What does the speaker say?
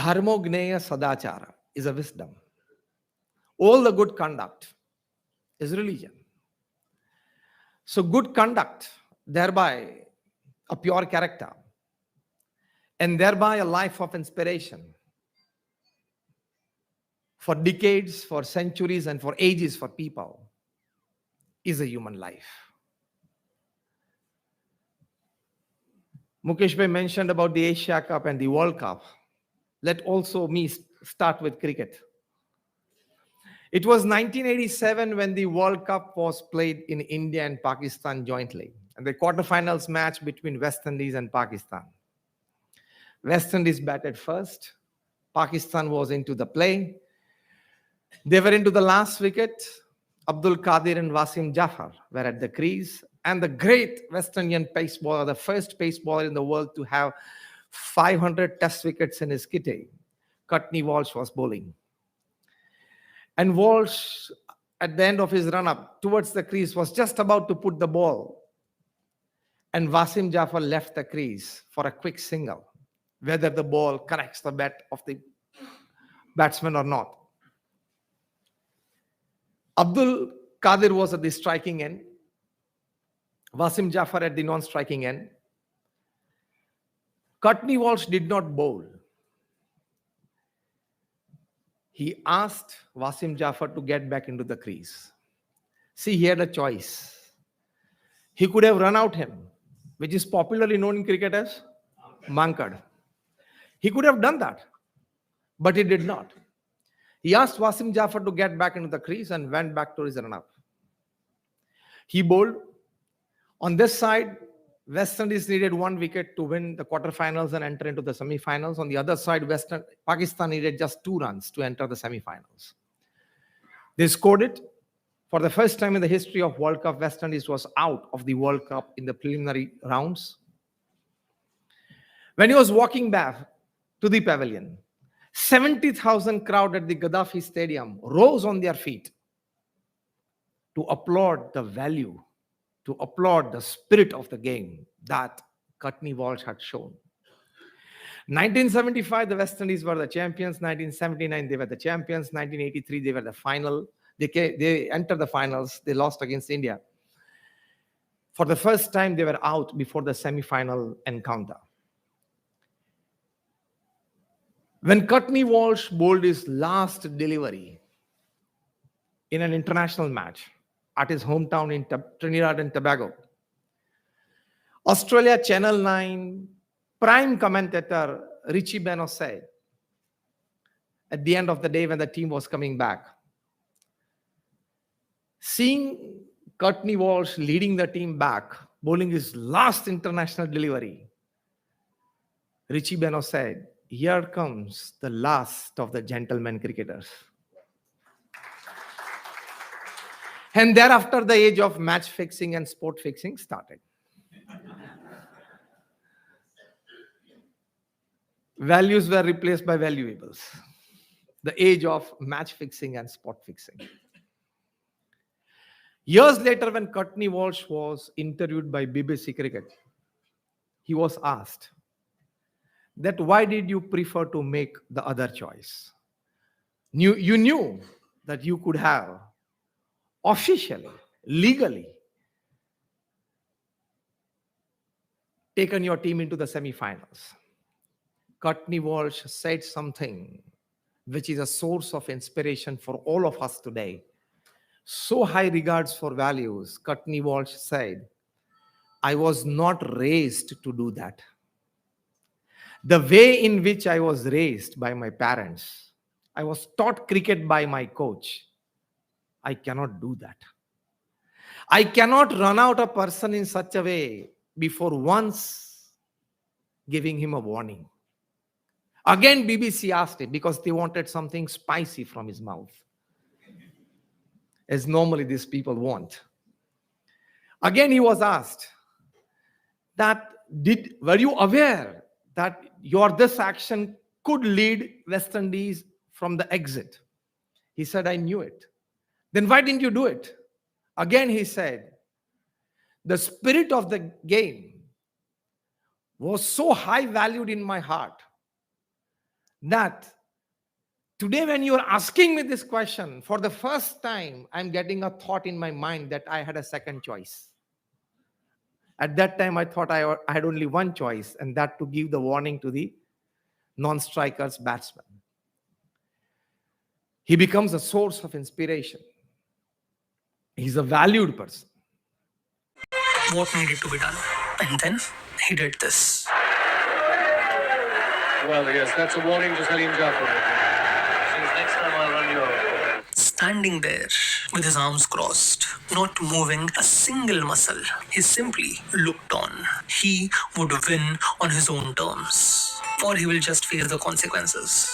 Dharmogneya Sadachara is a wisdom. All the good conduct is religion. So good conduct, thereby a pure character, and thereby a life of inspiration for decades, for centuries, and for ages for people, is a human life. Mukesh Bhai mentioned about the Asia Cup and the World Cup. Let also me start with cricket. It was 1987 when the World Cup was played in India and Pakistan jointly, and the quarterfinals match between West Indies and Pakistan. West Indies batted first. Pakistan was into the play. They were into the last wicket. Abdul Qadir and Wasim Jafar were at the crease, and the great West Indian pace bowler, the first pace bowler in the world to have 500 test wickets in his kitty, Courtney Walsh, was bowling. And Walsh, at the end of his run-up towards the crease, was just about to put the ball. And Wasim Jafar left the crease for a quick single, whether the ball corrects the bat of the batsman or not. Abdul Qadir was at the striking end. Wasim Jafar at the non-striking end. Courtney Walsh did not bowl. He asked Wasim Jafar to get back into the crease. See, he had a choice. He could have run out him, which is popularly known in cricket as mankad. He could have done that, but he did not. He asked Wasim Jafar to get back into the crease and went back to his run-up. He bowled. On this side, West Indies needed 1 wicket to win the quarterfinals and enter into the semi-finals. On the other side, Pakistan needed just 2 runs to enter the semi-finals. They scored it. For the first time in the history of World Cup, West Indies was out of the World Cup in the preliminary rounds. When he was walking back to the pavilion, 70,000 crowd at the Gaddafi Stadium rose on their feet to applaud the value, to applaud the spirit of the game that Courtney Walsh had shown. 1975, the West Indies were the champions. 1979, they were the champions. 1983, they were the final. They entered the finals. They lost against India. For the first time, they were out before the semi-final encounter. When Courtney Walsh bowled his last delivery in an international match at his hometown in Trinidad and Tobago, Australia Channel 9 prime commentator Richie Benaud said, at the end of the day when the team was coming back, seeing Courtney Walsh leading the team back, bowling his last international delivery, Richie Benaud said, "Here comes the last of the gentlemen cricketers." And thereafter, the age of match fixing and sport fixing started. Values were replaced by valuables. The age of match fixing and sport fixing. Years later, when Courtney Walsh was interviewed by BBC Cricket, he was asked that why did you prefer to make the other choice? You knew that you could have officially, legally taken your team into the semi-finals. Courtney Walsh said something which is a source of inspiration for all of us today. So high regards for values. Courtney Walsh said, "I was not raised to do that. The way in which I was raised by my parents, I was taught cricket by my coach. I cannot do that. I cannot run out a person in such a way before once giving him a warning." Again, BBC asked him because they wanted something spicy from his mouth, as normally these people want. Again, he was asked that, were you aware that this action could lead West Indies from the exit? He said, "I knew it." "Then why didn't you do it?" Again, he said, "The spirit of the game was so high valued in my heart that today, when you're asking me this question, for the first time, I'm getting a thought in my mind that I had a second choice. At that time, I thought I had only one choice, and that to give the warning to the non-strikers batsman. He becomes a source of inspiration. He's a valued person. What needed to be done? And then he did this. Well, yes, that's a warning to Salim Jafar. Since next time I'll run you over. Standing there with his arms crossed, not moving a single muscle, he simply looked on. He would win on his own terms, or he will just face the consequences.